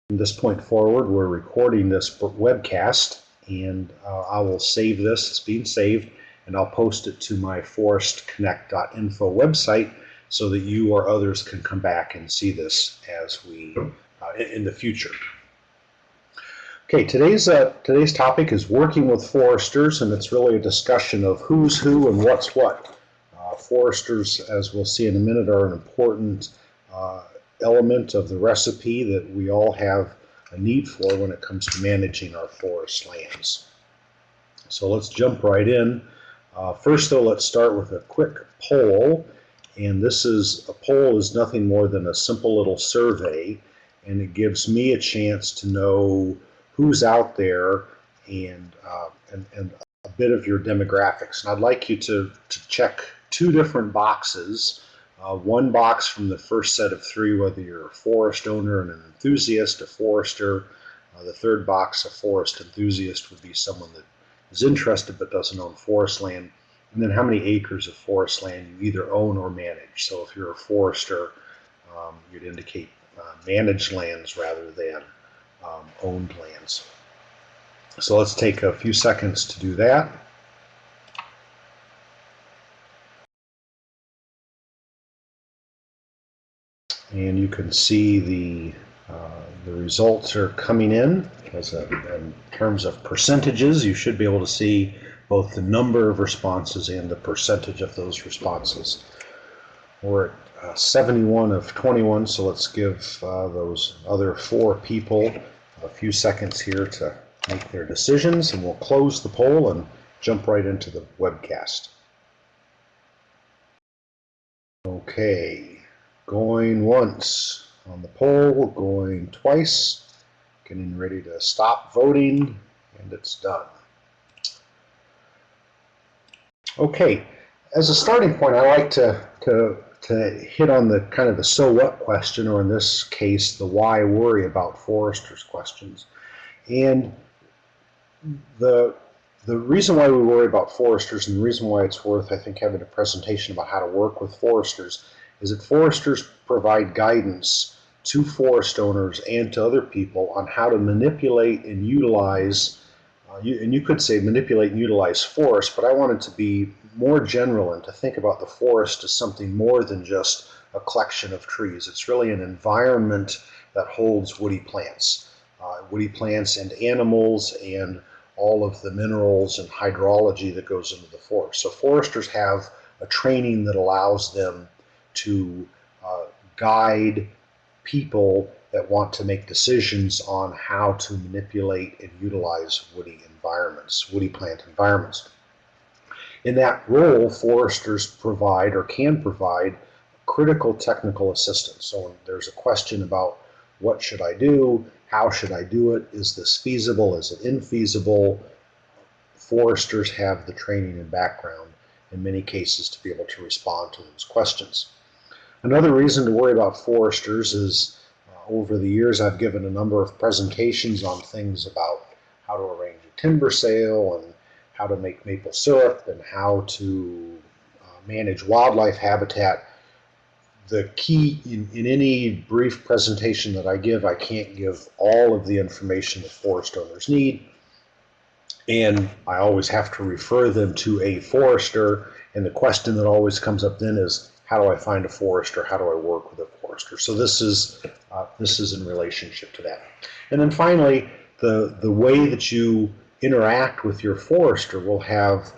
From this point forward, we're recording this webcast, and I will save this. It's being saved, and I'll post it to my forestconnect.info website so that you or others can come back and see this as we in the future. Okay, today's topic is working with foresters, and it's really a discussion of who's who and what's what. Foresters, as we'll see in a minute, are an important element of the recipe that we all have a need for when it comes to managing our forest lands. So let's jump right in. First though, let's start with a quick poll, and a poll is nothing more than a simple little survey, and it gives me a chance to know who's out there and a bit of your demographics. And I'd like you to check two different boxes. One box from the first set of three, whether you're a forest owner and an enthusiast, a forester. The third box, a forest enthusiast, would be someone that is interested but doesn't own forest land. And then how many acres of forest land you either own or manage. So if you're a forester, you'd indicate managed lands rather than owned lands. So let's take a few seconds to do that. And you can see the results are coming in. In terms of percentages, you should be able to see both the number of responses and the percentage of those responses. We're at 71 of 21, so let's give those other four people a few seconds here to make their decisions, and we'll close the poll and jump right into the webcast. Okay. Going once on the poll, going twice, getting ready to stop voting, and it's done. Okay, as a starting point, I like to hit on the kind of the so what question, or in this case, the why worry about foresters questions. And the reason why we worry about foresters, and the reason why it's worth, I think, having a presentation about how to work with foresters, is that foresters provide guidance to forest owners and to other people on how to manipulate and utilize, and you could say manipulate and utilize forests, but I wanted to be more general and to think about the forest as something more than just a collection of trees. It's really an environment that holds woody plants and animals and all of the minerals and hydrology that goes into the forest. So foresters have a training that allows them to guide people that want to make decisions on how to manipulate and utilize woody plant environments. In that role, foresters provide or can provide critical technical assistance. So when there's a question about what should I do, how should I do it, is this feasible, is it infeasible, foresters have the training and background in many cases to be able to respond to those questions. Another reason to worry about foresters is over the years I've given a number of presentations on things about how to arrange a timber sale and how to make maple syrup and how to manage wildlife habitat. The key in any brief presentation that I give, I can't give all of the information that forest owners need, and I always have to refer them to a forester, and the question that always comes up then is, how do I find a forester? How do I work with a forester? So this is in relationship to that. And then finally, the way that you interact with your forester will have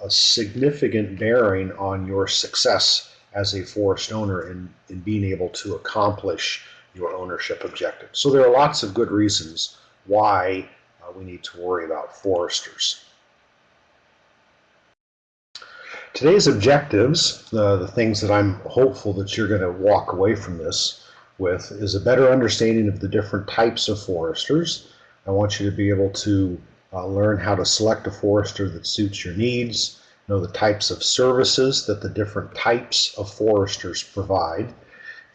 a significant bearing on your success as a forest owner in being able to accomplish your ownership objective. So there are lots of good reasons why we need to worry about foresters. Today's objectives, the things that I'm hopeful that you're going to walk away from this with, is a better understanding of the different types of foresters. I want you to be able to learn how to select a forester that suits your needs, know the types of services that the different types of foresters provide,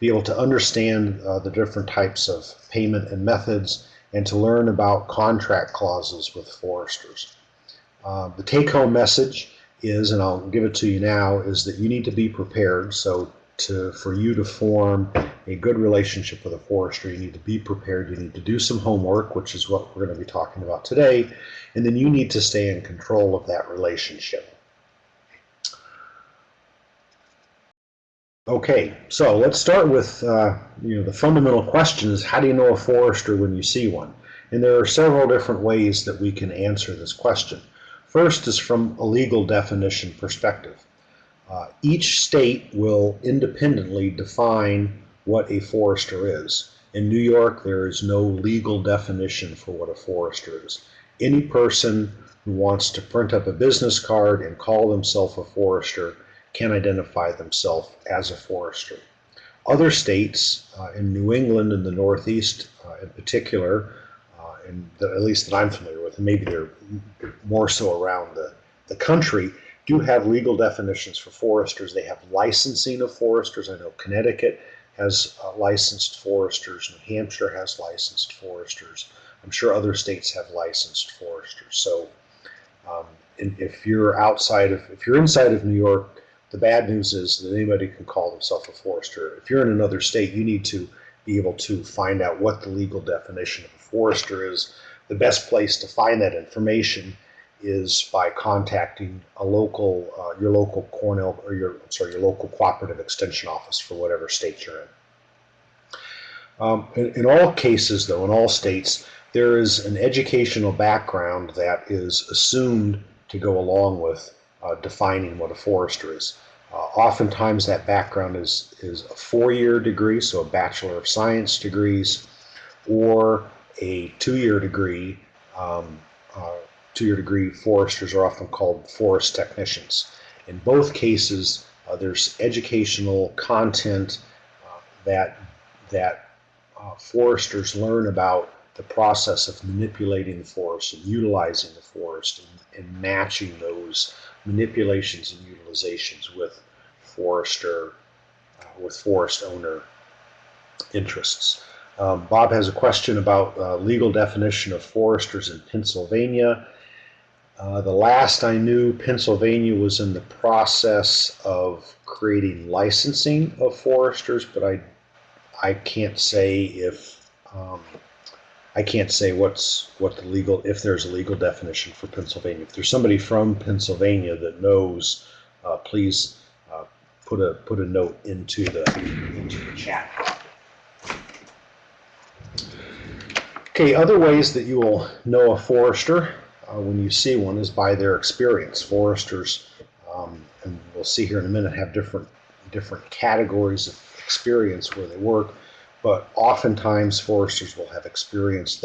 be able to understand the different types of payment and methods, and to learn about contract clauses with foresters. The take-home message is, and I'll give it to you now, is that you need to be prepared. So for you to form a good relationship with a forester, you need to be prepared. You need to do some homework, which is what we're going to be talking about today, and then you need to stay in control of that relationship. Okay, so let's start with the fundamental question is, how do you know a forester when you see one? And there are several different ways that we can answer this question. First is from a legal definition perspective. Each state will independently define what a forester is. In New York, there is no legal definition for what a forester is. Any person who wants to print up a business card and call themselves a forester can identify themselves as a forester. Other states, in New England and the Northeast in particular, at least that I'm familiar with, and maybe they're more so around the country, do have legal definitions for foresters. They have licensing of foresters. I know Connecticut has licensed foresters. New Hampshire has licensed foresters. I'm sure other states have licensed foresters. So if you're inside of New York, the bad news is that anybody can call themselves a forester. If you're in another state, you need to be able to find out what the legal definition of a forester is. The best place to find that information is by contacting your local your local cooperative extension office for whatever state you're in. In all cases, though, in all states, there is an educational background that is assumed to go along with defining what a forester is. Oftentimes that background is a 4-year degree, so a Bachelor of Science degrees, or a 2-year degree. 2-year degree foresters are often called forest technicians. In both cases, there's educational content that foresters learn about the process of manipulating the forest and utilizing the forest and matching those manipulations and utilizations with forest owner interests. Bob has a question about legal definition of foresters in Pennsylvania. The last I knew, Pennsylvania was in the process of creating licensing of foresters, but I can't say if if there's a legal definition for Pennsylvania. If there's somebody from Pennsylvania that knows, please put a note into the chat. Okay, other ways that you will know a forester when you see one is by their experience. Foresters, and we'll see here in a minute, have different categories of experience where they work, but oftentimes foresters will have experience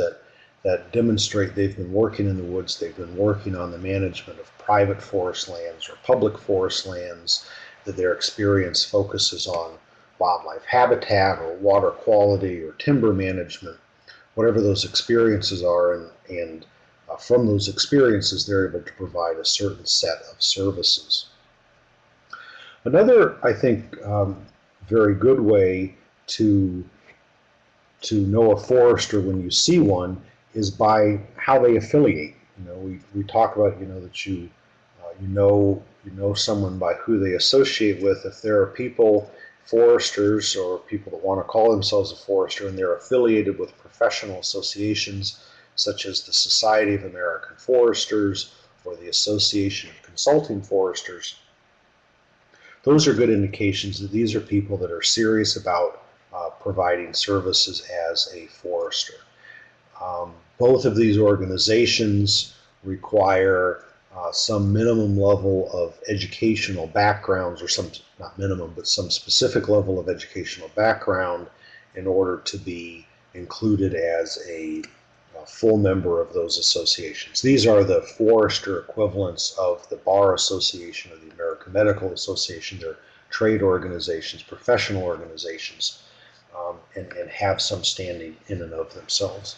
that demonstrate they've been working in the woods, they've been working on the management of private forest lands or public forest lands, that their experience focuses on wildlife habitat or water quality or timber management, whatever those experiences are, and from those experiences they're able to provide a certain set of services. Another, I think, very good way to know a forester when you see one is by how they affiliate. We talk about that you know someone by who they associate with. If there are people, foresters or people that want to call themselves a forester, and they're affiliated with professional associations such as the Society of American Foresters or the Association of Consulting Foresters, those are good indications that these are people that are serious about providing services as a forester. Both of these organizations require some minimum level of educational backgrounds, or some, not minimum, but some specific level of educational background in order to be included as a full member of those associations. These are the forester equivalents of the Bar Association or the American Medical Association. They're trade organizations, professional organizations, and have some standing in and of themselves.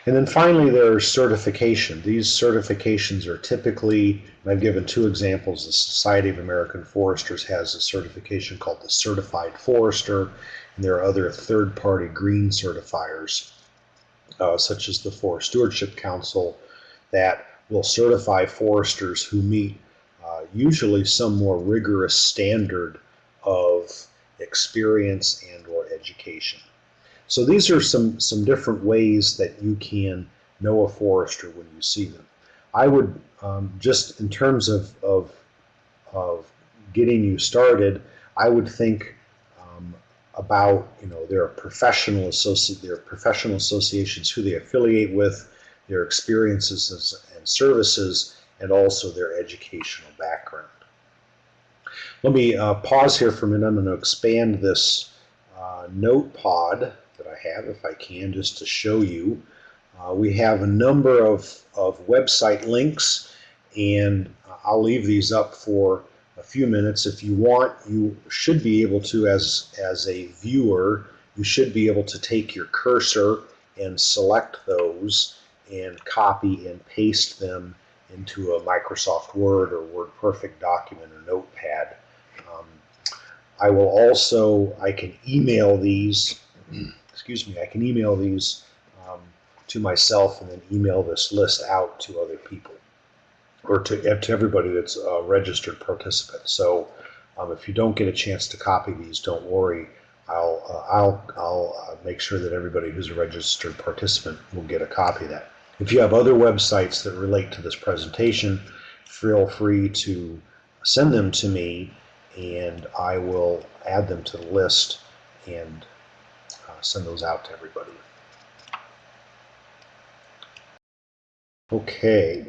And then finally, there's certification. These certifications are typically, and I've given 2 examples. The Society of American Foresters has a certification called the Certified Forester, and there are other third-party green certifiers, such as the Forest Stewardship Council, that will certify foresters who meet usually some more rigorous standard of experience, and or education. So these are some different ways that you can know a forester when you see them. I would, just in terms of getting you started, I would think about, their professional associations, who they affiliate with, their experiences and services, and also their educational background. Let me pause here for a minute. I'm going to expand this note pod that I have, if I can, just to show you. We have a number of website links, and I'll leave these up for a few minutes. If you want, you should be able to, as a viewer, you should be able to take your cursor and select those and copy and paste them into a Microsoft Word or WordPerfect document or Notepad. I can email these, I can email these to myself and then email this list out to other people, or to everybody that's a registered participant. So if you don't get a chance to copy these, don't worry. I'll make sure that everybody who's a registered participant will get a copy of that. If you have other websites that relate to this presentation, feel free to send them to me, and I will add them to the list and send those out to everybody. Okay,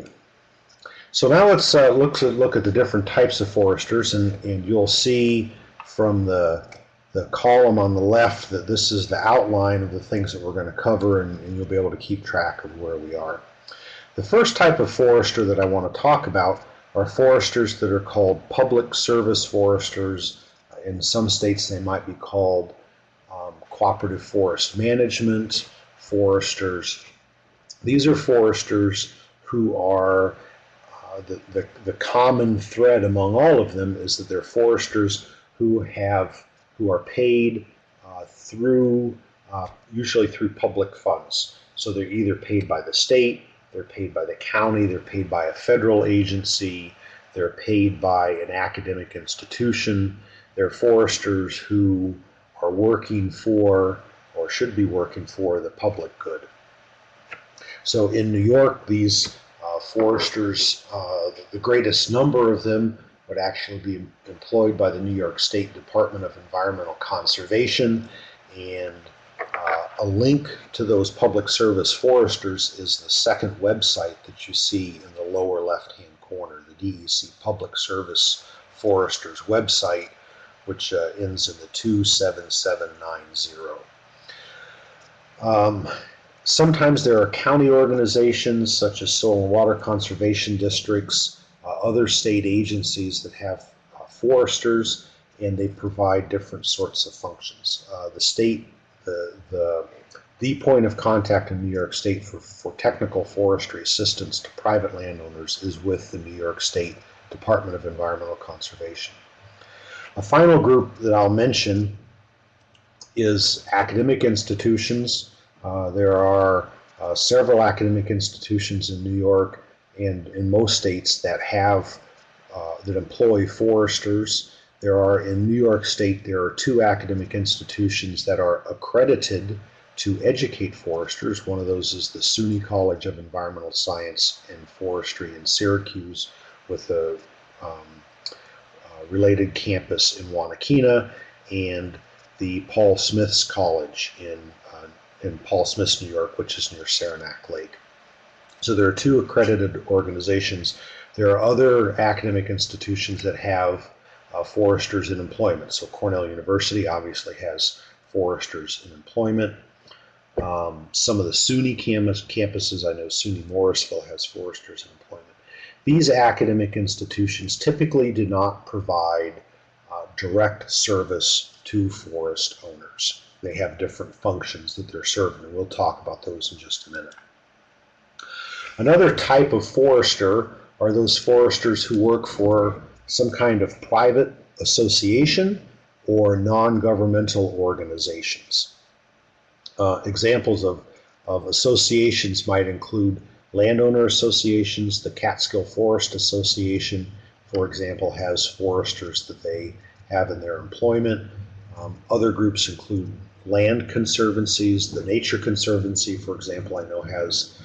so now let's look at the different types of foresters, and you'll see from the column on the left that this is the outline of the things that we're going to cover, and you'll be able to keep track of where we are. The first type of forester that I want to talk about are foresters that are called public service foresters. In some states they might be called cooperative forest management foresters. These are foresters who are, the common thread among all of them is that they're foresters who are paid usually through public funds. So they're either paid by the state, they're paid by the county, they're paid by a federal agency, they're paid by an academic institution. They're foresters who are working for, or should be working for, the public good. So in New York, these foresters, the greatest number of them would actually be employed by the New York State Department of Environmental Conservation, and a link to those public service foresters is the second website that you see in the lower left-hand corner, the DEC Public Service Foresters website, which ends in the 27790. Sometimes there are county organizations such as soil and water conservation districts, other state agencies that have foresters, and they provide different sorts of functions. The state, the point of contact in New York State for technical forestry assistance to private landowners is with the New York State Department of Environmental Conservation. A final group that I'll mention is academic institutions. There are several academic institutions in New York and in most states that employ foresters. In New York State, there are 2 academic institutions that are accredited to educate foresters. One of those is the SUNY College of Environmental Science and Forestry in Syracuse, with a related campus in Wanakena, and the Paul Smith's College in Paul Smith's, New York, which is near Saranac Lake. So there are 2 accredited organizations. There are other academic institutions that have foresters in employment. So Cornell University obviously has foresters in employment. Some of the SUNY campuses, I know SUNY Morrisville has foresters in employment. These academic institutions typically do not provide direct service to forest owners. They have different functions that they're serving, and we'll talk about those in just a minute. Another type of forester are those foresters who work for some kind of private association or non-governmental organizations. Examples of associations might include landowner associations. The Catskill Forest Association, for example, has foresters that they have in their employment. Other groups include land conservancies. The Nature Conservancy, for example, I know has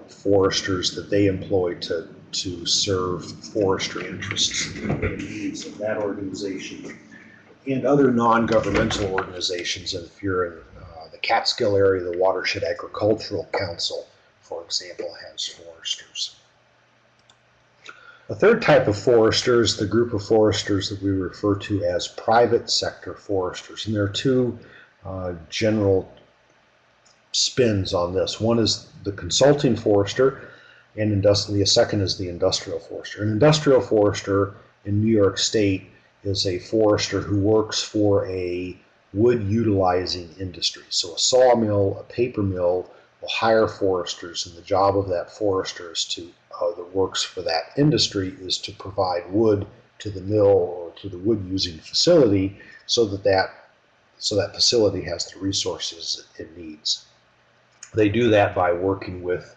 foresters that they employ to serve forestry interests and needs of that organization, and other non-governmental organizations. And if you're in the Catskill area, the Watershed Agricultural Council, for example, has foresters. A third type of forester is the group of foresters that we refer to as private sector foresters. And there are two general spins on this. One is the consulting forester, and the second is the industrial forester. An industrial forester in New York State is a forester who works for a wood utilizing industry. So a sawmill, a paper mill will hire foresters, and the job of that forester is that works for that industry is to provide wood to the mill or to the wood using facility so that facility has the resources it needs. They do that by working with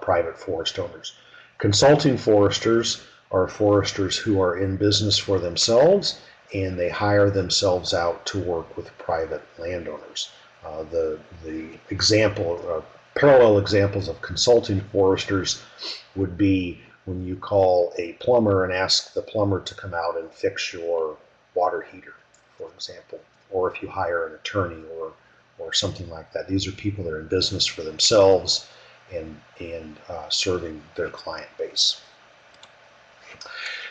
private forest owners. Consulting foresters are foresters who are in business for themselves, and they hire themselves out to work with private landowners. The parallel examples of consulting foresters would be when you call a plumber and ask the plumber to come out and fix your water heater, for example, or if you hire an attorney or something like that. These are people that are in business for themselves and serving their client base.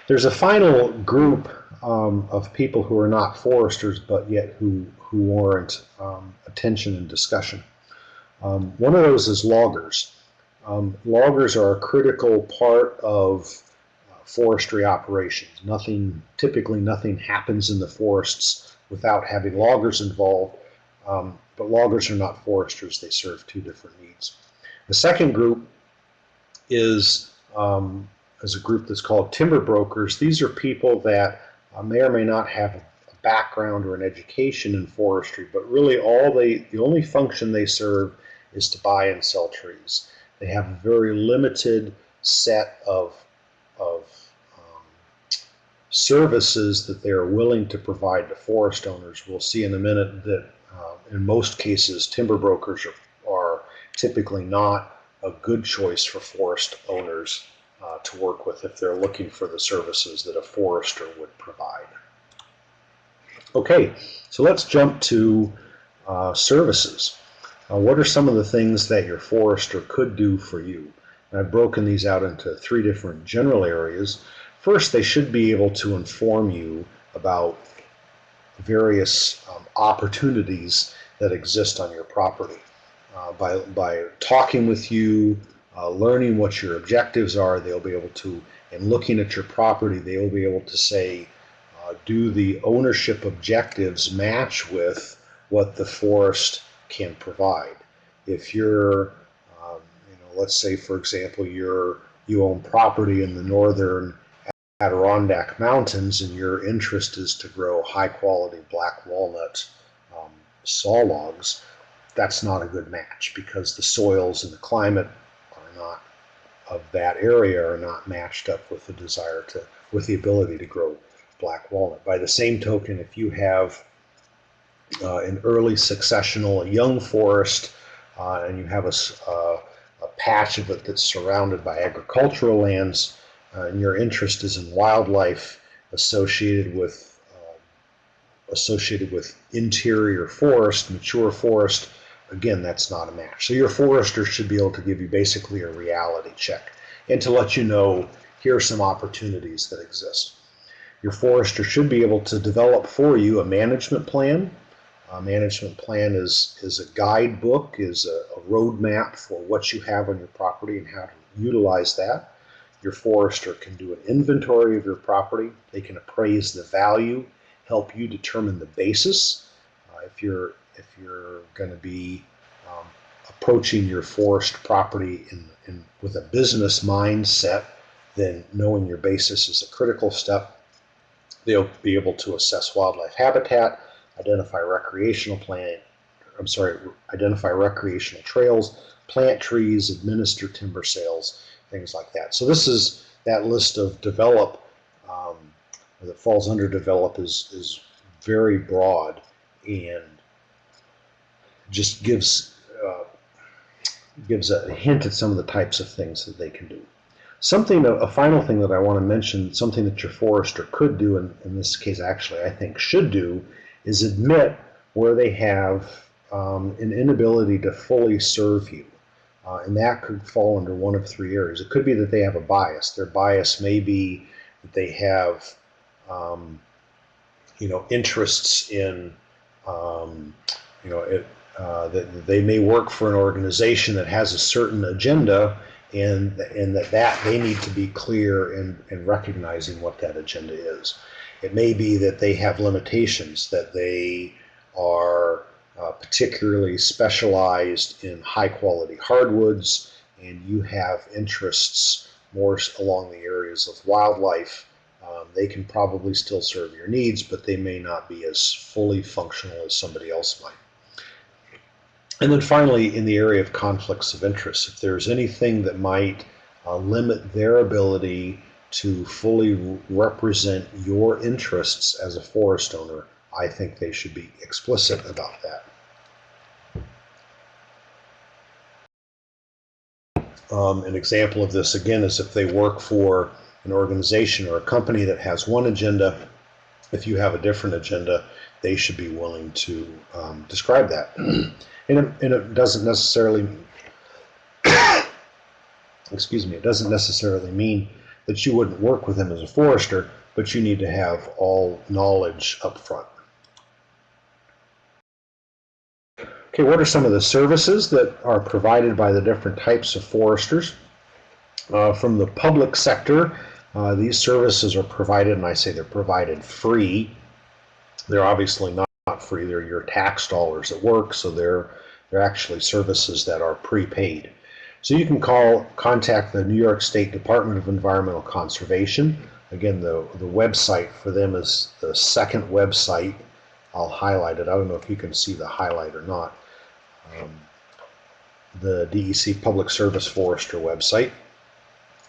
There's a final group of people who are not foresters, but yet who warrant attention and discussion. One of those is loggers. Loggers are a critical part of forestry operations. Typically nothing happens in the forests without having loggers involved, but loggers are not foresters. They serve two different needs. The second group is a group that's called timber brokers. These are people that may or may not have a background or an education in forestry, but really the only function they serve is to buy and sell trees. They have a very limited set of services that they are willing to provide to forest owners. We'll see in a minute that in most cases, timber brokers are typically not a good choice for forest owners to work with if they're looking for the services that a forester would provide. Okay, so let's jump to services. What are some of the things that your forester could do for you? And I've broken these out into three different general areas. First, they should be able to inform you about various opportunities that exist on your property. By talking with you, learning what your objectives are, they'll be able to, and looking at your property, they will be able to say, do the ownership objectives match with what the forest can provide? If you're, let's say for example, you own property in the northern Adirondack Mountains, and your interest is to grow high quality black walnut saw logs, that's not a good match because the soils and the climate are not of that area are not matched up with with the ability to grow black walnut. By the same token, if you have an early successional young forest and you have a patch of it that's surrounded by agricultural lands, and your interest is in wildlife associated with interior forest, mature forest, again, that's not a match. So your forester should be able to give you basically a reality check and to let you know here are some opportunities that exist. Your forester should be able to develop for you a management plan. A management plan is a guidebook, is a roadmap for what you have on your property and how to utilize that. Your forester can do an inventory of your property. They can appraise the value, help you determine the basis. If you're going to be approaching your forest property with a business mindset, then knowing your basis is a critical step. They'll be able to assess wildlife habitat, identify recreational trails, plant trees, administer timber sales, things like that. So this is that list of develop that falls under develop is very broad, and just gives a hint at some of the types of things that they can do. A final thing that I want to mention, something that your forester could do, and in this case actually I think should do, is admit where they have an inability to fully serve you. And that could fall under one of three areas. It could be that they have a bias. Their bias may be that they have interests in, that they may work for an organization that has a certain agenda, and that they need to be clear in recognizing what that agenda is. It may be that they have limitations, that they are particularly specialized in high quality hardwoods, and you have interests more along the areas of wildlife. They can probably still serve your needs, but they may not be as fully functional as somebody else might. And then finally, in the area of conflicts of interest, if there's anything that might limit their ability to fully represent your interests as a forest owner, I think they should be explicit about that. An example of this, again, is if they work for an organization or a company that has one agenda. If you have a different agenda, they should be willing to describe that. And it doesn't necessarily, it doesn't necessarily mean that you wouldn't work with them as a forester, but you need to have all knowledge up front. Okay, what are some of the services that are provided by the different types of foresters? From the public sector, these services are provided, and I say they're provided free. They're obviously not free. They're your tax dollars at work, so they're actually services that are prepaid. So you can contact the New York State Department of Environmental Conservation. Again, the website for them is the second website. I'll highlight it. I don't know if you can see the highlight or not. The DEC Public Service Forester website.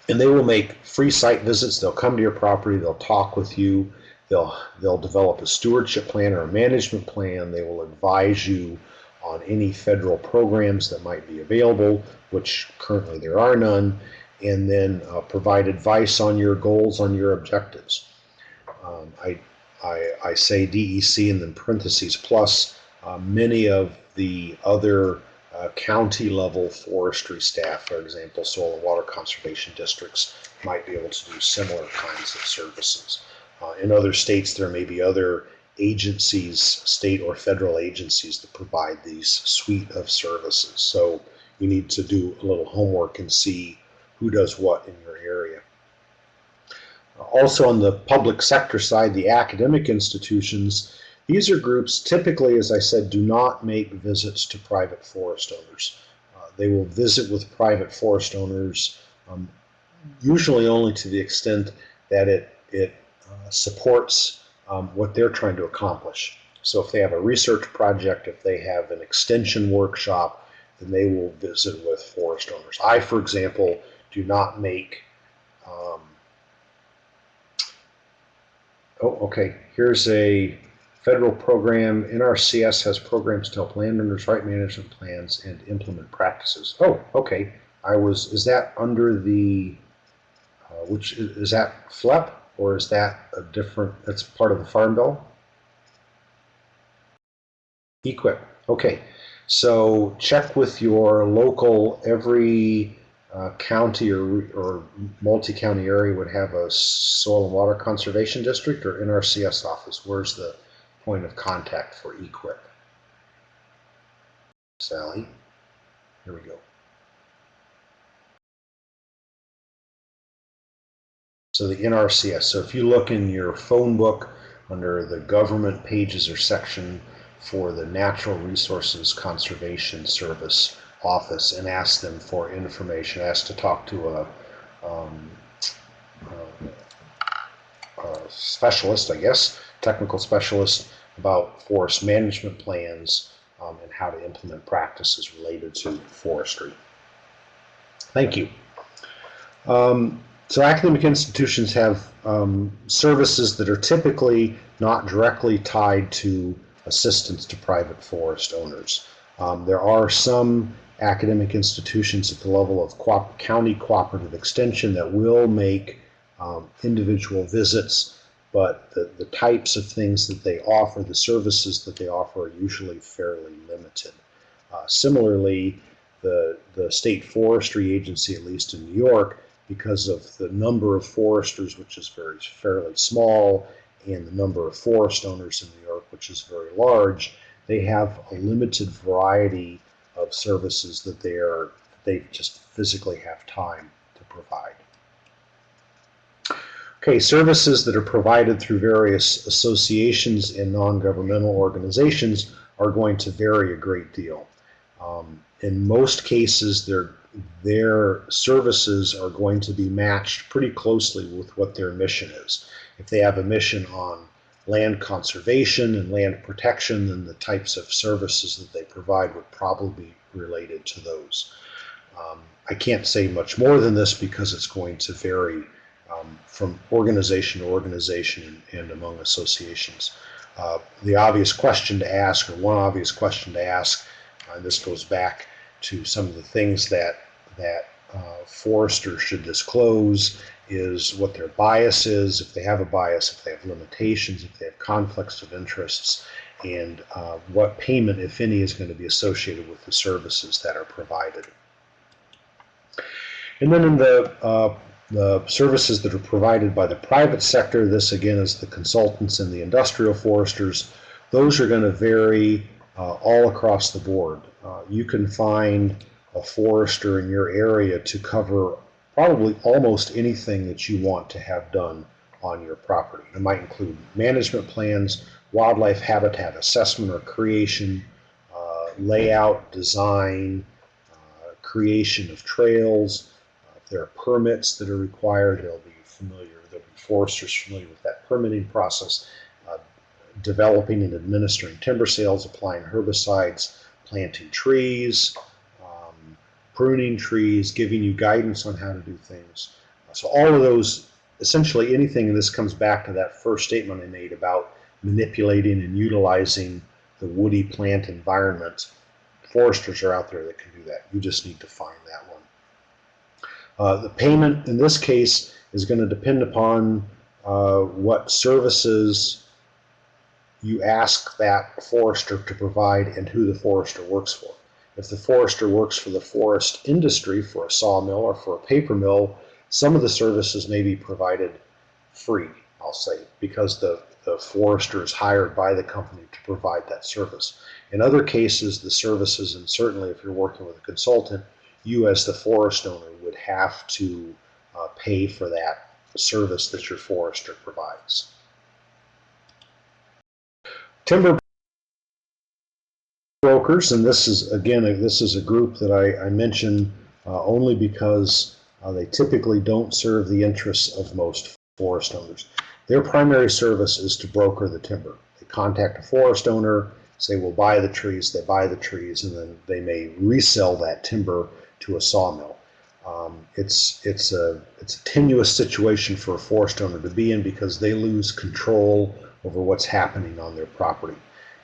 And they will make free site visits. They'll come to your property. They'll talk with you. They'll develop a stewardship plan or a management plan. They will advise you on any federal programs that might be available, which currently there are none, and then provide advice on your goals, on your objectives. I say DEC and then parentheses plus. Many of the other county level forestry staff, for example, soil and water conservation districts, might be able to do similar kinds of services. In other states, there may be other agencies, state or federal agencies, that provide these suite of services. So you need to do a little homework and see who does what in your area. Also on the public sector side, the academic institutions, these are groups typically, as I said, do not make visits to private forest owners. They will visit with private forest owners usually only to the extent that it supports what they're trying to accomplish. So if they have a research project, if they have an extension workshop, then they will visit with forest owners. I, for example, do not make here's a federal program. NRCS has programs to help landowners write management plans and implement practices. Oh, okay. Is that under the, which is that FLEP, or is that a different, that's part of the Farm Bill? EQIP. Okay. So check with your local, every county or multi-county area would have a soil and water conservation district or NRCS office. Where's the point of contact for EQIP? Sally, here we go. So the NRCS, so if you look in your phone book under the government pages or section for the Natural Resources Conservation Service office and ask them for information, ask to talk to a specialist, I guess, technical specialist about forest management plans and how to implement practices related to forestry. Thank you. So academic institutions have services that are typically not directly tied to assistance to private forest owners. There are some academic institutions at the level of county cooperative extension that will make individual visits, but the types of things that they offer, the services that they offer, are usually fairly limited. Similarly, the state forestry agency, at least in New York, because of the number of foresters, which is fairly small, and the number of forest owners in New York, which is very large, they have a limited variety of services that they just physically have time to provide. Okay, services that are provided through various associations and non-governmental organizations are going to vary a great deal. In most cases, their services are going to be matched pretty closely with what their mission is. If they have a mission on land conservation and land protection, then the types of services that they provide would probably be related to those. I can't say much more than this because it's going to vary from organization to organization and among associations. The obvious question to ask, or one obvious question to ask, and this goes back to some of the things that foresters should disclose, is what their bias is, if they have a bias, if they have limitations, if they have conflicts of interests, and what payment, if any, is going to be associated with the services that are provided. And then in the services that are provided by the private sector, this again is the consultants and the industrial foresters, those are going to vary all across the board. You can find a forester in your area to cover probably almost anything that you want to have done on your property. It might include management plans, wildlife habitat assessment or creation, layout, design, creation of trails. If there are permits that are required, there'll be foresters familiar with that permitting process, developing and administering timber sales, applying herbicides, planting trees, pruning trees, giving you guidance on how to do things. So all of those, essentially anything, and this comes back to that first statement I made about manipulating and utilizing the woody plant environment, foresters are out there that can do that. You just need to find that one. The payment in this case is going to depend upon what services you ask that forester to provide and who the forester works for. If the forester works for the forest industry, for a sawmill or for a paper mill, some of the services may be provided free, I'll say, because the forester is hired by the company to provide that service. In other cases, the services, and certainly if you're working with a consultant, you as the forest owner would have to pay for that service that your forester provides. Timber brokers, and this is again, this is a group that I mention only because they typically don't serve the interests of most forest owners. Their primary service is to broker the timber. They contact a forest owner, say we'll buy the trees, they buy the trees, and then they may resell that timber to a sawmill. It's a tenuous situation for a forest owner to be in because they lose control over what's happening on their property.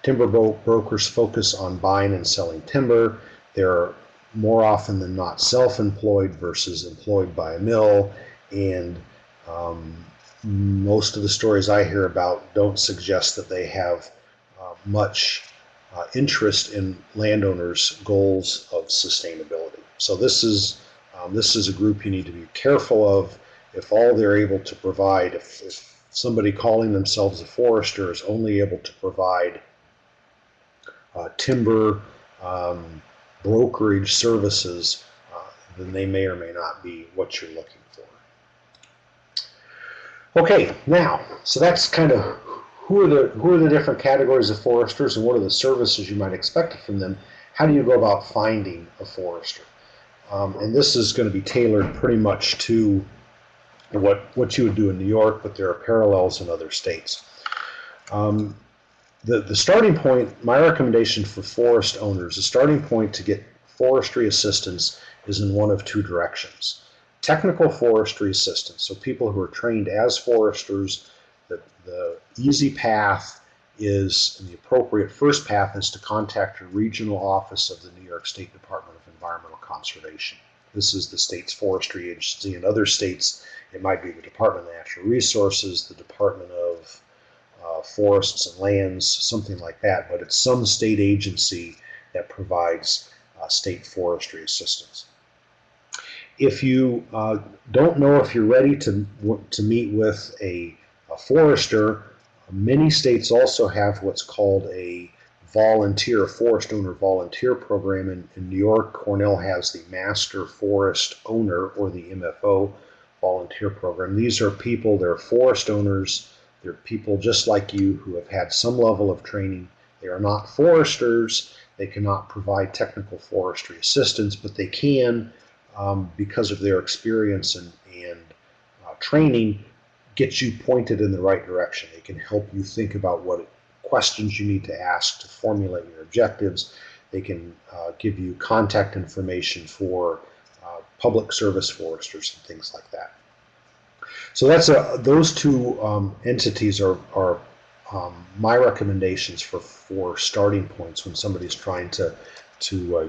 Timber brokers focus on buying and selling timber. They're more often than not self-employed versus employed by a mill, and most of the stories I hear about don't suggest that they have much interest in landowners' goals of sustainability. So this is a group you need to be careful of. If all they're able to provide, if somebody calling themselves a forester is only able to provide timber brokerage services, then they may or may not be what you're looking for. Okay, now, so that's kind of who are the different categories of foresters and what are the services you might expect from them. How do you go about finding a forester? And this is going to be tailored pretty much to what you would do in New York, but there are parallels in other states. The starting point, my recommendation for forest owners, the starting point to get forestry assistance is in one of two directions. Technical forestry assistance, so people who are trained as foresters, the easy path is, and the appropriate first path is to contact a regional office of the New York State Department of Environmental Conservation. This is the state's forestry agency. In other states, it might be the Department of Natural Resources, the Department of Forests and Lands, something like that, but it's some state agency that provides state forestry assistance. If you don't know if you're ready to meet with a forester, many states also have what's called a forest owner volunteer program. In New York, Cornell has the Master Forest Owner, or the MFO, volunteer program. These are people, they're forest owners, they're people just like you who have had some level of training. They are not foresters, they cannot provide technical forestry assistance, but they can, because of their experience and training, get you pointed in the right direction. They can help you think about what questions you need to ask to formulate your objectives. They can give you contact information for public service foresters and things like that. So that's those two entities are my recommendations for starting points when somebody's trying to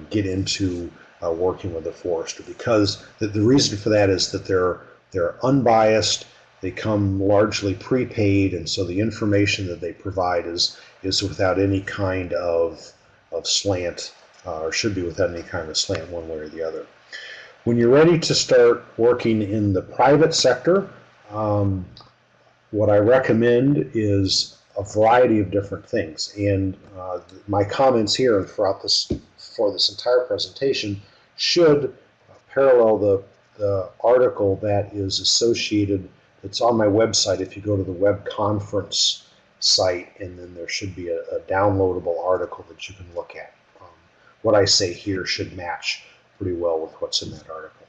get into working with a forester, because the reason for that is that they're unbiased. They come largely prepaid, and so the information that they provide is without any kind of slant, or should be without any kind of slant one way or the other. When you're ready to start working in the private sector, what I recommend is a variety of different things. And my comments here and for this entire presentation should parallel the article that is associated. It's on my website. If you go to the web conference site, and then there should be a downloadable article that you can look at. What I say here should match pretty well with what's in that article.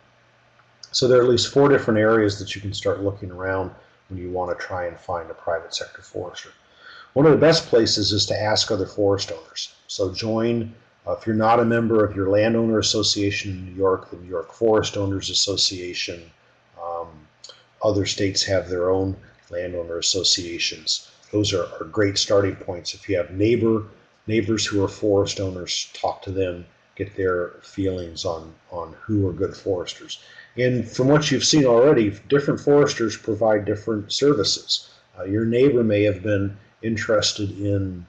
So there are at least 4 different areas that you can start looking around when you want to try and find a private sector forester. One of the best places is to ask other forest owners. So join, if you're not a member of your landowner association in New York, the New York Forest Owners Association. Other states have their own landowner associations. Those are great starting points. If you have neighbors who are forest owners, talk to them, get their feelings on who are good foresters. And from what you've seen already, different foresters provide different services. Your neighbor may have been interested in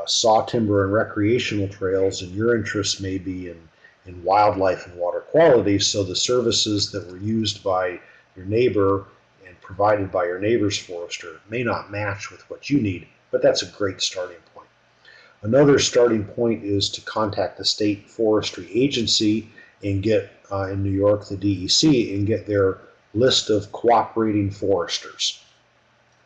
saw timber and recreational trails, and your interest may be in wildlife and water quality. So the services that were used by your neighbor and provided by your neighbor's forester may not match with what you need, but that's a great starting point. Another starting point is to contact the state forestry agency and get, in New York, the DEC, and get their list of cooperating foresters.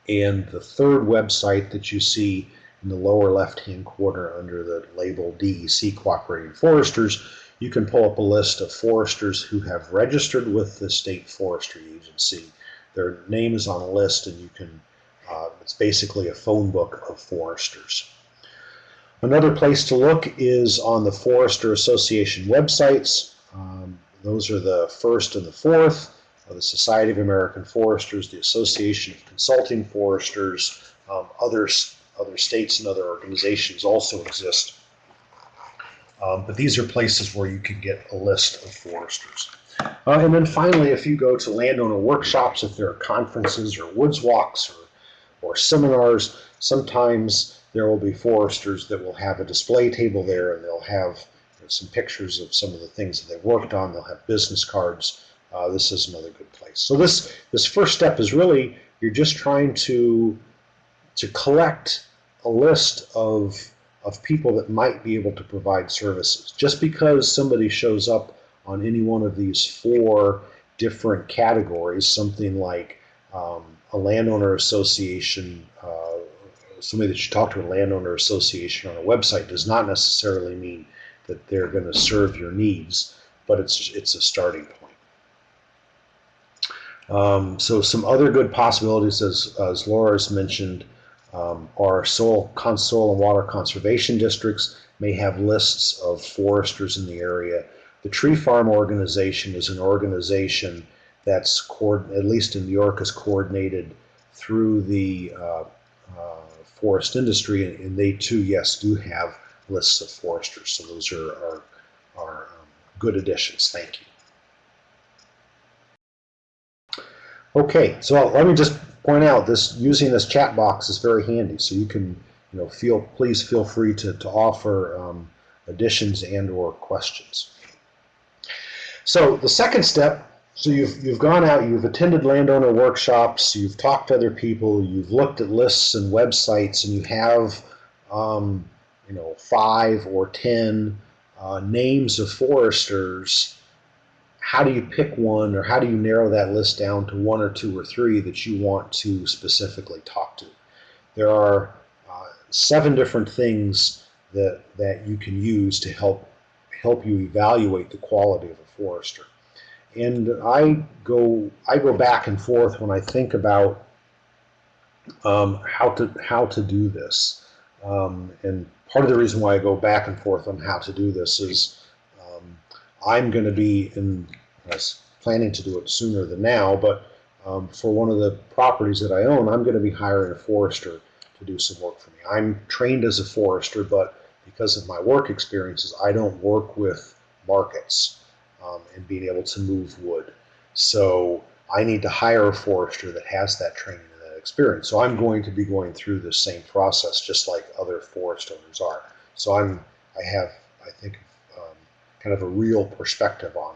And the third website that you see in the lower left-hand corner under the label DEC Cooperating Foresters, you can pull up a list of foresters who have registered with the state forestry agency. Their name is on a list, and you can, it's basically a phone book of foresters. Another place to look is on the Forester Association websites. Those are the first and the fourth, the Society of American Foresters, the Association of Consulting Foresters. Other states and other organizations also exist. But these are places where you can get a list of foresters. And then finally, if you go to landowner workshops, if there are conferences or woods walks or seminars, sometimes there will be foresters that will have a display table there, and they'll have some pictures of some of the things that they've worked on. They'll have business cards. This is another good place. So this first step is really, you're just trying to collect a list of people that might be able to provide services. Just because somebody shows up on any one of these 4 different categories, something like a landowner association, somebody that you talk to a landowner association on a website, does not necessarily mean that they're going to serve your needs, but it's a starting point. So some other good possibilities, as Laura has mentioned, our soil and water conservation districts may have lists of foresters in the area. The Tree Farm Organization is an organization that's, at least in New York, is coordinated through the forest industry, and they too, yes, do have lists of foresters. So those are good additions. Thank you. Okay, so let me just point out this: using this chat box is very handy. So you can, please feel free to offer additions and/or questions. So the second step. So you've gone out, you've attended landowner workshops, you've talked to other people, you've looked at lists and websites, and you have 5 or 10 names of foresters. How do you pick one, or how do you narrow that list down to 1 or 2 or 3 that you want to specifically talk to? There are 7 different things that you can use to help you evaluate the quality of a forester. And I go back and forth when I think about how to do this. And part of the reason why I go back and forth on how to do this is I'm going to be planning to do it sooner than now, but for one of the properties that I own, I'm going to be hiring a forester to do some work for me. I'm trained as a forester, but because of my work experiences, I don't work with markets and being able to move wood. So I need to hire a forester that has that training and that experience. So I'm going to be going through the same process just like other forest owners are. So I have, I think, kind of a real perspective on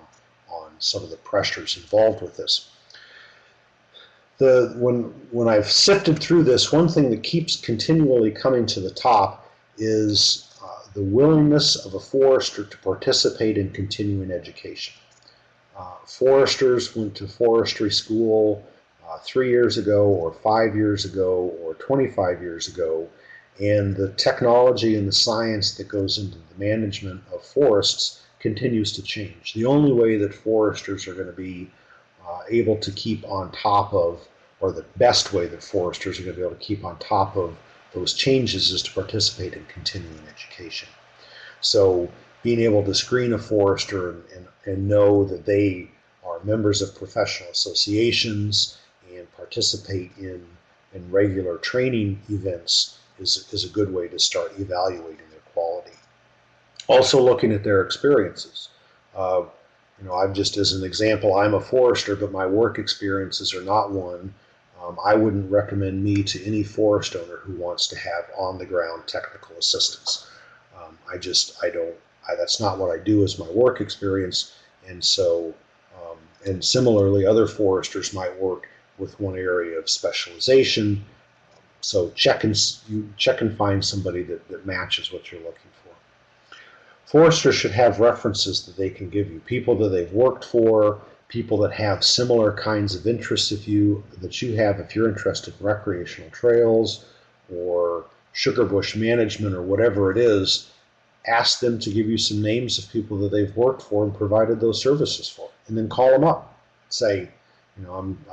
some of the pressures involved with this. When I've sifted through this, one thing that keeps continually coming to the top is the willingness of a forester to participate in continuing education. Foresters went to forestry school 3 years ago, or 5 years ago, or 25 years ago, and the technology and the science that goes into the management of forests continues to change. The only way that foresters are going to be able to keep on top of, or the best way that foresters are going to be able to keep on top of those changes, is to participate in continuing education. So being able to screen a forester and know that they are members of professional associations and participate in regular training events is a good way to start evaluating their quality. Also looking at their experiences. I'm just, as an example, I'm a forester, but my work experiences are not one. I wouldn't recommend me to any forest owner who wants to have on-the-ground technical assistance. That's not what I do as my work experience, and so, and similarly, other foresters might work with one area of specialization. So check and find somebody that matches what you're looking for. Foresters should have references that they can give you, people that they've worked for, people that have similar kinds of interests that you have. If you're interested in recreational trails or sugar bush management or whatever it is, ask them to give you some names of people that they've worked for and provided those services for, and then call them up. Say,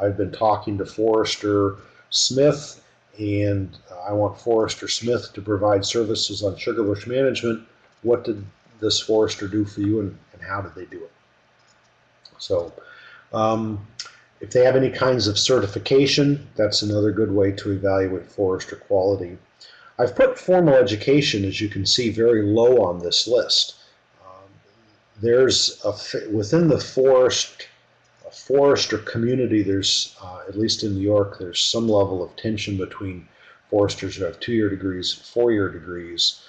I've been talking to Forester Smith, and I want Forester Smith to provide services on sugar bush management. What did this forester do for you, and how did they do it? So if they have any kinds of certification, that's another good way to evaluate forester quality. I've put formal education, as you can see, very low on this list. Within the forester community, there's, at least in New York, there's some level of tension between foresters who have 2-year degrees and 4-year degrees.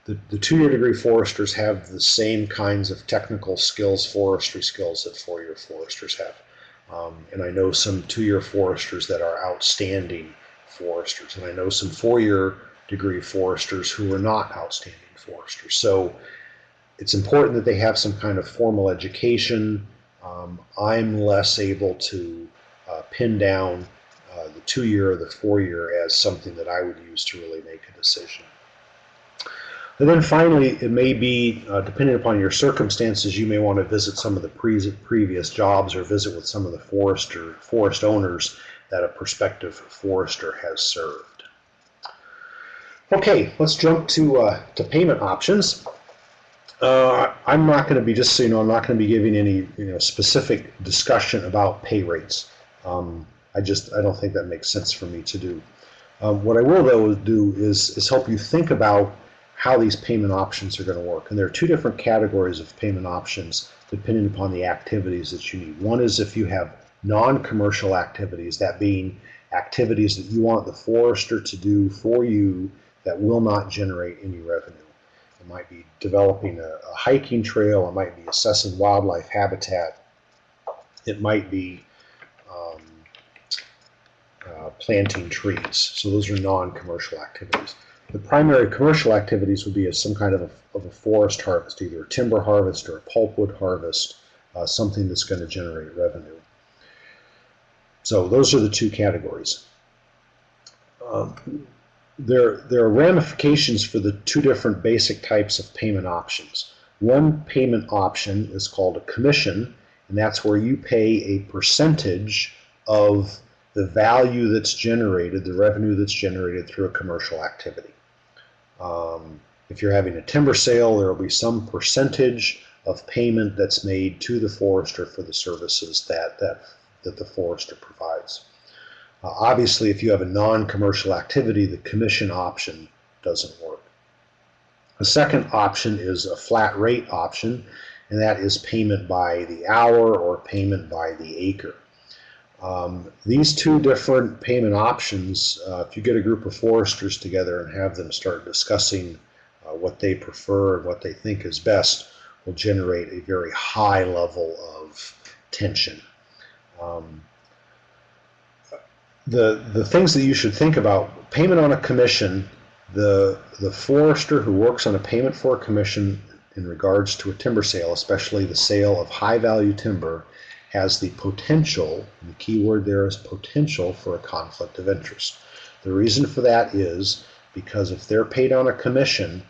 The 2-year degree foresters have the same kinds of technical skills, forestry skills, that 4-year foresters have. And I know some 2-year foresters that are outstanding foresters, and I know some 4-year degree foresters who are not outstanding foresters. So it's important that they have some kind of formal education. I'm less able to pin down the 2-year or the 4-year as something that I would use to really make a decision. And then finally, it may be, depending upon your circumstances, you may want to visit some of the previous jobs or visit with some of the forest owners that a prospective forester has served. Okay, let's jump to payment options. I'm not going to be, just so you know, I'm not going to be giving any specific discussion about pay rates. I don't think that makes sense for me to do. What I will, though, do is help you think about how these payment options are going to work. And there are two different categories of payment options depending upon the activities that you need. One is if you have non-commercial activities, that being activities that you want the forester to do for you that will not generate any revenue. It might be developing a hiking trail, it might be assessing wildlife habitat, it might be um, planting trees. So those are non-commercial activities. The primary commercial activities would be some kind of a forest harvest, either a timber harvest or a pulpwood harvest, something that's going to generate revenue. So those are the two categories. There are ramifications for the two different basic types of payment options. One payment option is called a commission, and that's where you pay a percentage of the value that's generated, the revenue that's generated through a commercial activity. If you're having a timber sale, there will be some percentage of payment that's made to the forester for the services that the forester provides. Obviously, if you have a non-commercial activity, the commission option doesn't work. The second option is a flat rate option, and that is payment by the hour or payment by the acre. These two different payment options, if you get a group of foresters together and have them start discussing what they prefer and what they think is best, will generate a very high level of tension. The things that you should think about, payment on a commission, the forester who works on a payment for a commission in regards to a timber sale, especially the sale of high value timber, has the potential, and the key word there is potential, for a conflict of interest. The reason for that is because if they're paid on a commission,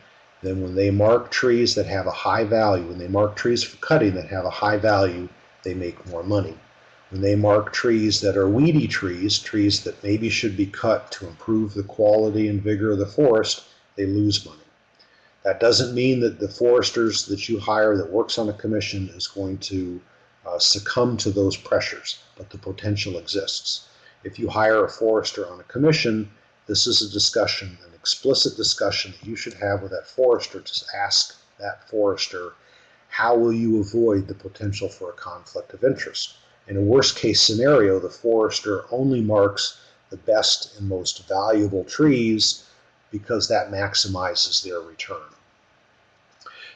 then when they mark trees that have a high value, when they mark trees for cutting that have a high value, they make more money. When they mark trees that are weedy trees, trees that maybe should be cut to improve the quality and vigor of the forest, they lose money. That doesn't mean that the foresters that you hire that works on a commission is going to succumb to those pressures, but the potential exists. If you hire a forester on a commission, this is a discussion, an explicit discussion that you should have with that forester to ask that forester, how will you avoid the potential for a conflict of interest? In a worst case scenario, the forester only marks the best and most valuable trees because that maximizes their return.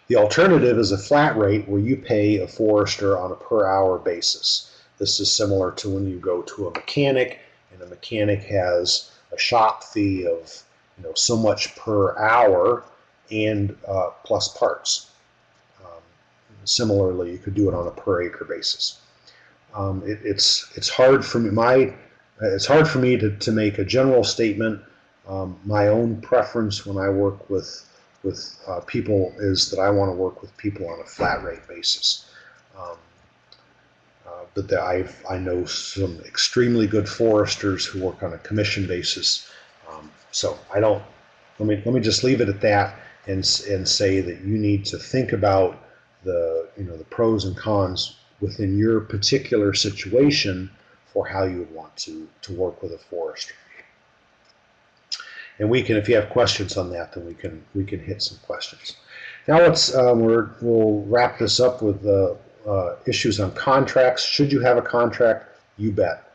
The alternative is a flat rate where you pay a forester on a per hour basis. This is similar to when you go to a mechanic and a mechanic has a shop fee of so much per hour and plus parts. Similarly, you could do it on a per acre basis. It's hard for me. It's hard for me to make a general statement. My own preference when I work with people is that I want to work with people on a flat rate basis. But I know some extremely good foresters who work on a commission basis. So I don't. Let me just leave it at that and say that you need to think about the pros and cons within your particular situation for how you would want to work with a forester. And we can, if you have questions on that, then we can hit some questions. Now we'll wrap this up with issues on contracts. Should you have a contract? You bet.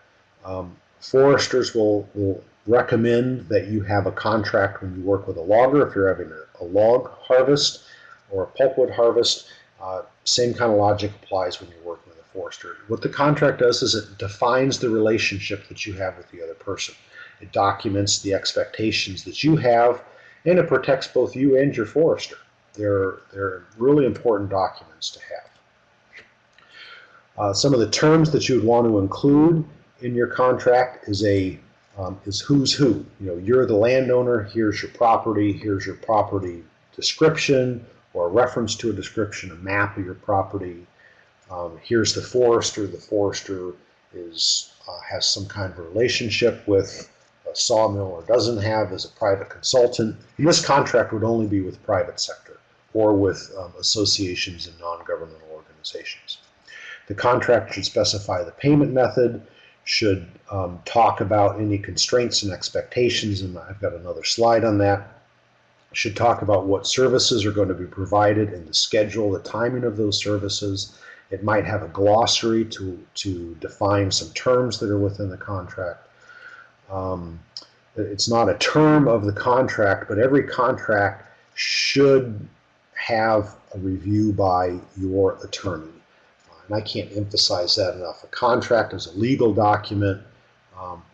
Foresters will recommend that you have a contract when you work with a logger. If you're having a log harvest or a pulpwood harvest, same kind of logic applies when you're working with a forester. What the contract does is it defines the relationship that you have with the other person. It documents the expectations that you have, and it protects both you and your forester. They're really important documents to have. Some of the terms that you would want to include in your contract is who's who. You're the landowner. Here's your property. Here's your property description or a reference to a description, a map of your property. Here's the forester. The forester has some kind of relationship with a sawmill or doesn't have as a private consultant. And this contract would only be with private sector or with associations and non-governmental organizations. The contract should specify the payment method. should talk about any constraints and expectations, and I've got another slide on that. Should talk about what services are going to be provided and the schedule, the timing of those services. It might have a glossary to define some terms that are within the contract. It's not a term of the contract, but every contract should have a review by your attorney. And I can't emphasize that enough. A contract is a legal document.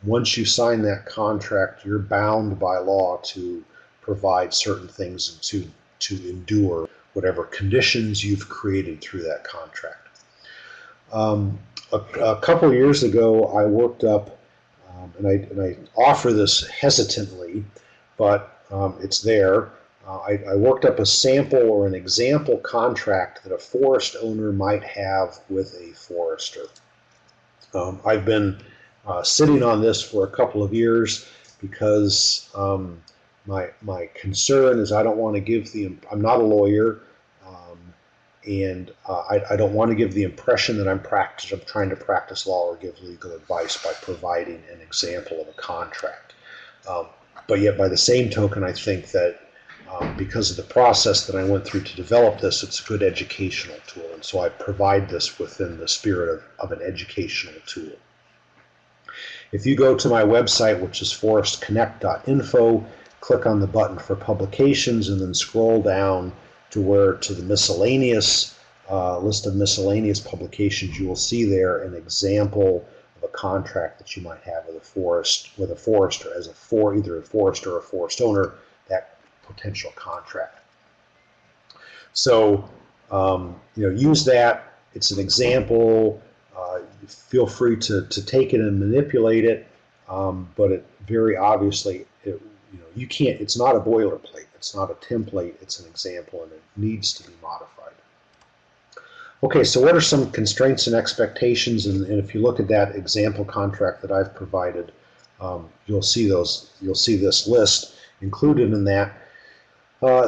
Once you sign that contract, you're bound by law to provide certain things and to endure whatever conditions you've created through that contract. A couple of years ago, I worked up, and I offer this hesitantly, but it's there. I worked up a sample or an example contract that a forest owner might have with a forester. I've been sitting on this for a couple of years because my concern is I don't want to give I'm not a lawyer, and I don't want to give the impression that I'm trying to practice law or give legal advice by providing an example of a contract. But yet by the same token, I think that because of the process that I went through to develop this, it's a good educational tool. And so I provide this within the spirit of an educational tool. If you go to my website, which is forestconnect.info, click on the button for publications and then scroll down to the miscellaneous list of miscellaneous publications, you will see there an example of a contract that you might have with a forester as either a forester or a forest owner, that potential contract. So use that. It's an example. Feel free to take it and manipulate it, but it very obviously you can't. It's not a boilerplate. It's not a template. It's an example, and it needs to be modified. Okay, so what are some constraints and expectations? And if you look at that example contract that I've provided, you'll see those. You'll see this list included in that.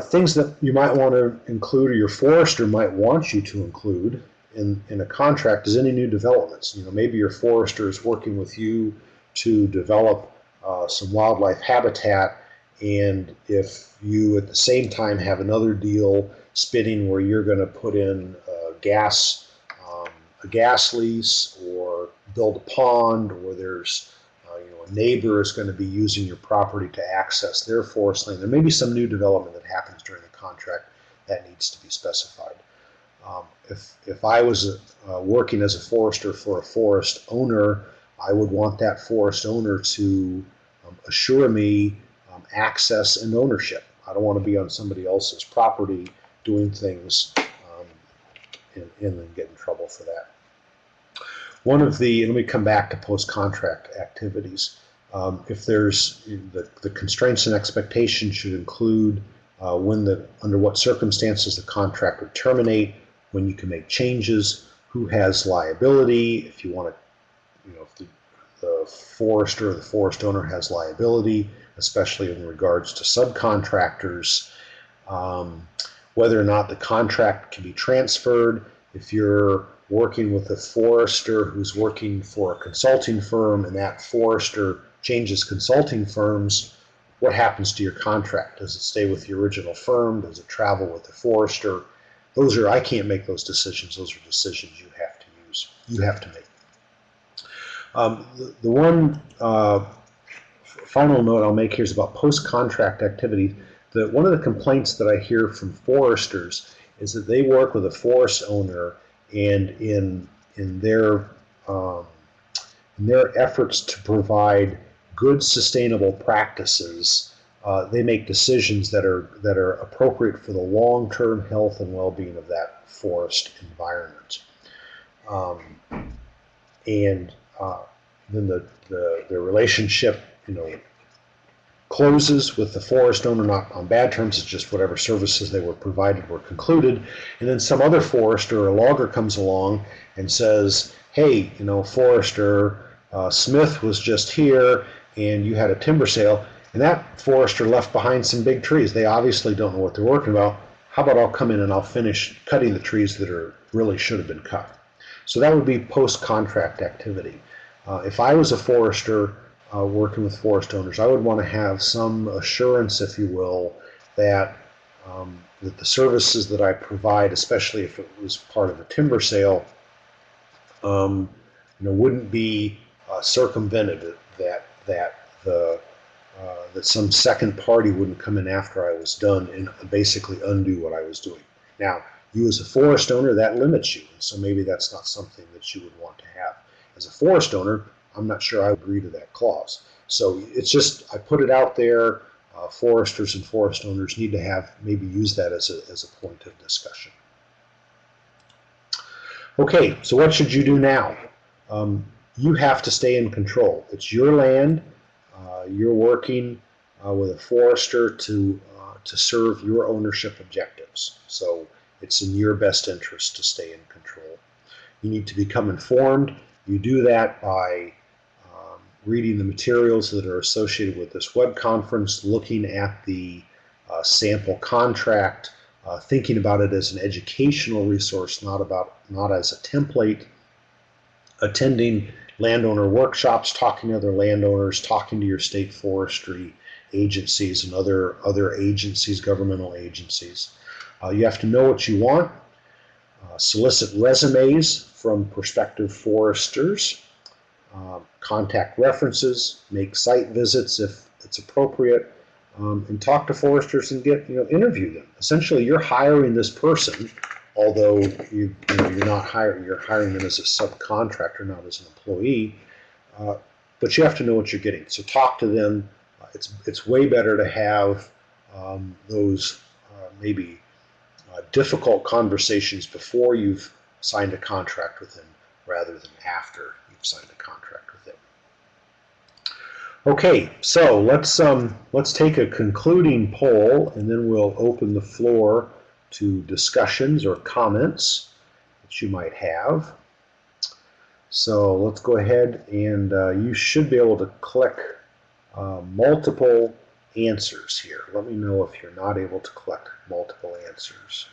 Things that you might want to include, or your forester might want you to include in a contract, is any new developments. Maybe your forester is working with you to develop some wildlife habitat, and if you at the same time have another deal spinning where you're going to put in a gas lease or build a pond, or there's a neighbor is going to be using your property to access their forest land, there may be some new development that happens during the contract that needs to be specified. If I was working as a forester for a forest owner, I would want that forest owner to assure me access and ownership. I don't want to be on somebody else's property doing things and then get in trouble for that. Let me come back to post-contract activities. If there's the constraints and expectations should include under what circumstances the contract would terminate, when you can make changes, who has liability, if you want to, if the forester or the forest owner has liability, especially in regards to subcontractors, whether or not the contract can be transferred. If you're working with a forester who's working for a consulting firm and that forester changes consulting firms, what happens to your contract? Does it stay with the original firm? Does it travel with the forester? I can't make those decisions. Those are decisions you have to make. The one final note I'll make here is about post-contract activity. One of the complaints that I hear from foresters is that they work with a forest owner, and in their efforts to provide good sustainable practices, they make decisions that are appropriate for the long-term health and well-being of that forest environment. Then the relationship, closes with the forest owner, not on bad terms. It's just whatever services they were provided were concluded. And then some other forester or logger comes along and says, hey, Forester Smith was just here and you had a timber sale, and that forester left behind some big trees. They obviously don't know what they're working about. How about I'll come in and I'll finish cutting the trees that really should have been cut. So that would be post-contract activity. If I was a forester working with forest owners, I would want to have some assurance, if you will, that that the services that I provide, especially if it was part of a timber sale, wouldn't be circumvented. That some second party wouldn't come in after I was done and basically undo what I was doing. Now, you as a forest owner, that limits you, so maybe that's not something that you would want to have. As a forest owner, I'm not sure I would agree to that clause. So it's just, I put it out there. Foresters and forest owners need to have, maybe use that as a point of discussion. Okay, so what should you do now? You have to stay in control. It's your land. You're working with a forester to serve your ownership objectives. So it's in your best interest to stay in control. You need to become informed. You do that by reading the materials that are associated with this web conference, looking at the sample contract, thinking about it as an educational resource, not as a template, attending landowner workshops, talking to other landowners, talking to your state forestry agencies and other agencies, governmental agencies. You have to know what you want. Solicit resumes from prospective foresters. Contact references, make site visits if it's appropriate, and talk to foresters and interview them. Essentially, you're hiring this person, although you're hiring them as a subcontractor, not as an employee. But you have to know what you're getting. So talk to them. It's way better to have those maybe difficult conversations before you've signed a contract with them rather than after you've signed a contract with them. Okay, so let's take a concluding poll, and then we'll open the floor to discussions or comments that you might have. So let's go ahead, and you should be able to click multiple answers here. Let me know if you're not able to collect multiple answers.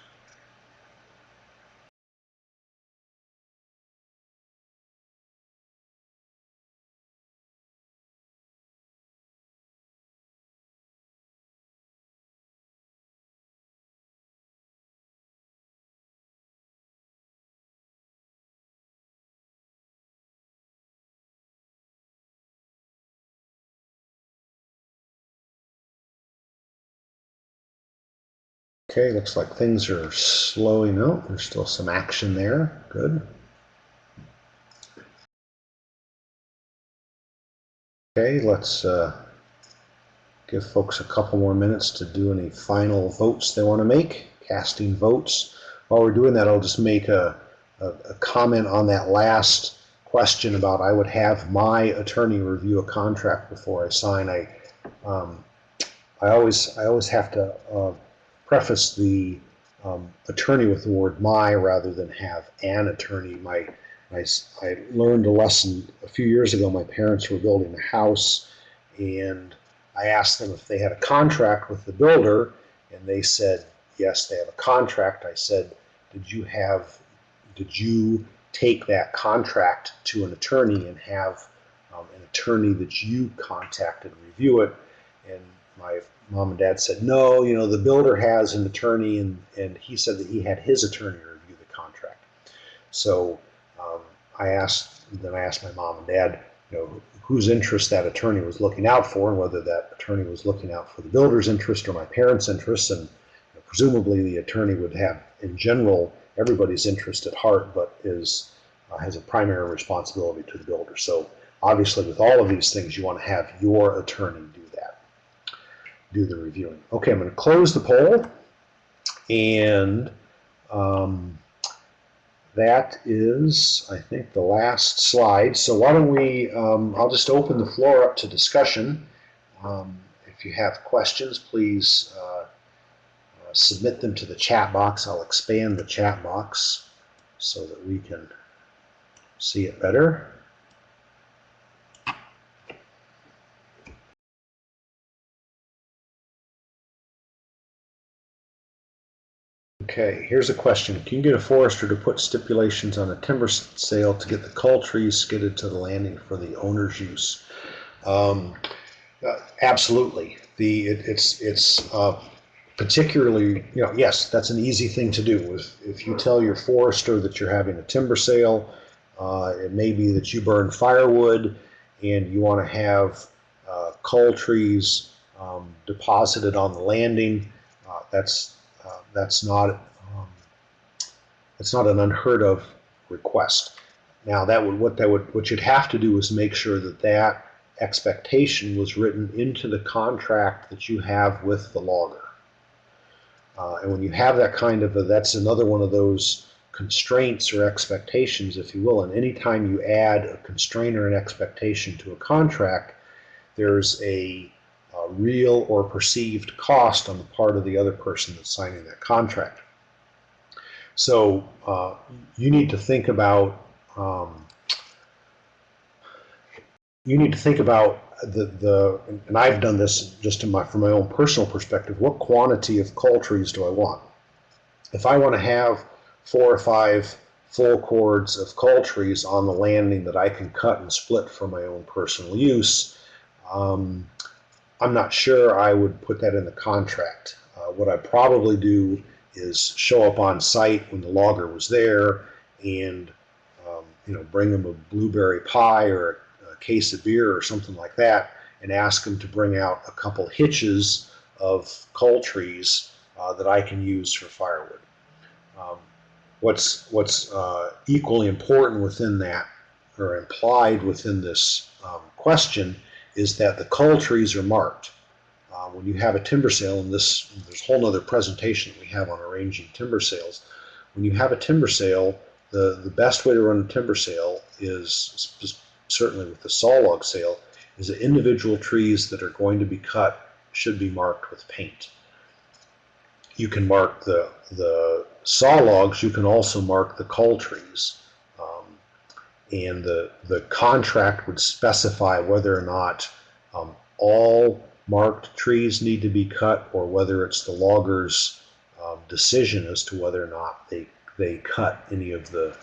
Okay, looks like things are slowing out. There's still some action there. Good. Okay, let's give folks a couple more minutes to do any final votes they want to make, casting votes. While we're doing that, I'll just make a comment on that last question about I would have my attorney review a contract before I sign. I always have to preface the attorney with the word my rather than have an attorney. I learned a lesson a few years ago. My parents were building a house, and I asked them if they had a contract with the builder, and they said, yes, they have a contract. I said, did you take that contract to an attorney and have an attorney that you contacted review it? And my mom and dad said, no, the builder has an attorney, and he said that he had his attorney review the contract. So I asked my mom and dad, whose interest that attorney was looking out for, and whether that attorney was looking out for the builder's interest or my parents' interests. And presumably the attorney would have, in general, everybody's interest at heart, but has a primary responsibility to the builder. So obviously with all of these things, you want to have your attorney do the reviewing. Okay, I'm going to close the poll, and that is, I think, the last slide. So why don't we, I'll just open the floor up to discussion. If you have questions, please submit them to the chat box. I'll expand the chat box so that we can see it better. Okay, here's a question. Can you get a forester to put stipulations on a timber sale to get the cull trees skidded to the landing for the owner's use? Absolutely. It's particularly, yes, that's an easy thing to do. If you tell your forester that you're having a timber sale, it may be that you burn firewood and you want to have cull trees deposited on the landing. That's not an unheard of request. Now what you'd have to do is make sure that expectation was written into the contract that you have with the logger. And when you have that that's another one of those constraints or expectations, if you will. And anytime you add a constraint or an expectation to a contract, there's a real or perceived cost on the part of the other person that's signing that contract. So you need to think about and I've done this just from my own personal perspective. What quantity of cull trees do I want? If I want to have 4 or 5 full cords of cull trees on the landing that I can cut and split for my own personal use, I'm not sure I would put that in the contract. What I'd probably do is show up on site when the logger was there and bring them a blueberry pie or a case of beer or something like that, and ask them to bring out a couple hitches of cull trees that I can use for firewood. What's equally important within that, or implied within this question, is that the cull trees are marked. When you have a timber sale, and there's a whole other presentation that we have on arranging timber sales. When you have a timber sale, the best way to run a timber sale is, certainly with the saw log sale, is that individual trees that are going to be cut should be marked with paint. You can mark the saw logs, you can also mark the cull trees. And the contract would specify whether or not all marked trees need to be cut, or whether it's the logger's decision as to whether or not they cut any of the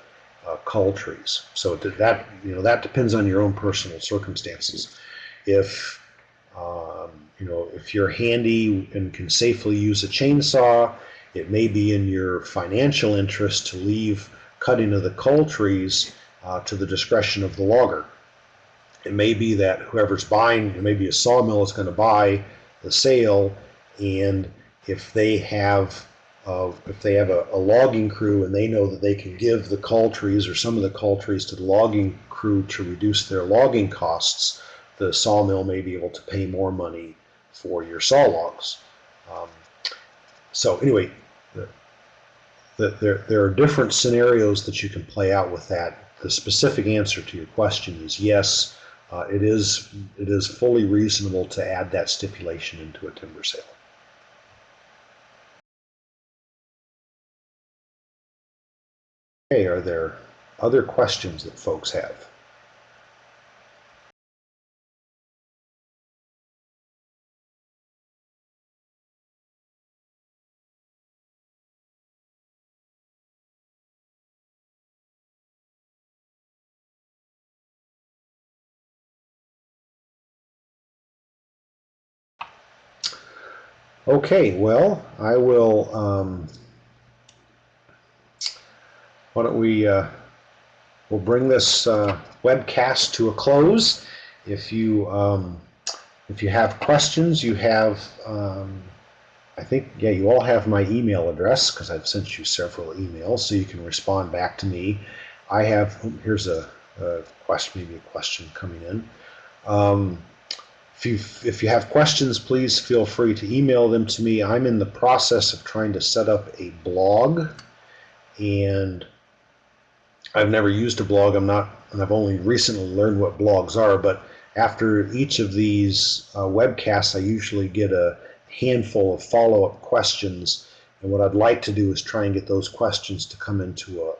cull trees. So that depends on your own personal circumstances. If if you're handy and can safely use a chainsaw, it may be in your financial interest to leave cutting of the cull trees to the discretion of the logger. It may be that whoever's buying, it may be a sawmill is going to buy the sale, and if they have a logging crew and they know that they can give the cull trees or some of the cull trees to the logging crew to reduce their logging costs, the sawmill may be able to pay more money for your saw logs. So anyway, there are different scenarios that you can play out with that. The specific answer to your question is yes. It is fully reasonable to add that stipulation into a timber sale. Okay, are there other questions that folks have? Okay, well, I will, why don't we'll bring this webcast to a close. If you have questions, you have, I think, yeah, you all have my email address because I've sent you several emails, so you can respond back to me. I have, here's a question, maybe a question coming in. If you have questions, please feel free to email them to me. I'm in the process of trying to set up a blog, and I've never used a blog. And I've only recently learned what blogs are, but after each of these webcasts, I usually get a handful of follow-up questions, and what I'd like to do is try and get those questions to come into a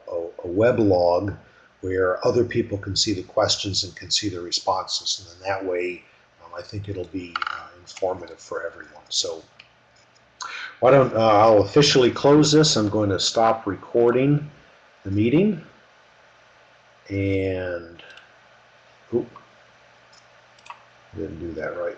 weblog where other people can see the questions and can see the responses, and then that way I think it'll be informative for everyone. So Why don't I'll officially close this. I'm going to stop recording the meeting, and oop, didn't do that right.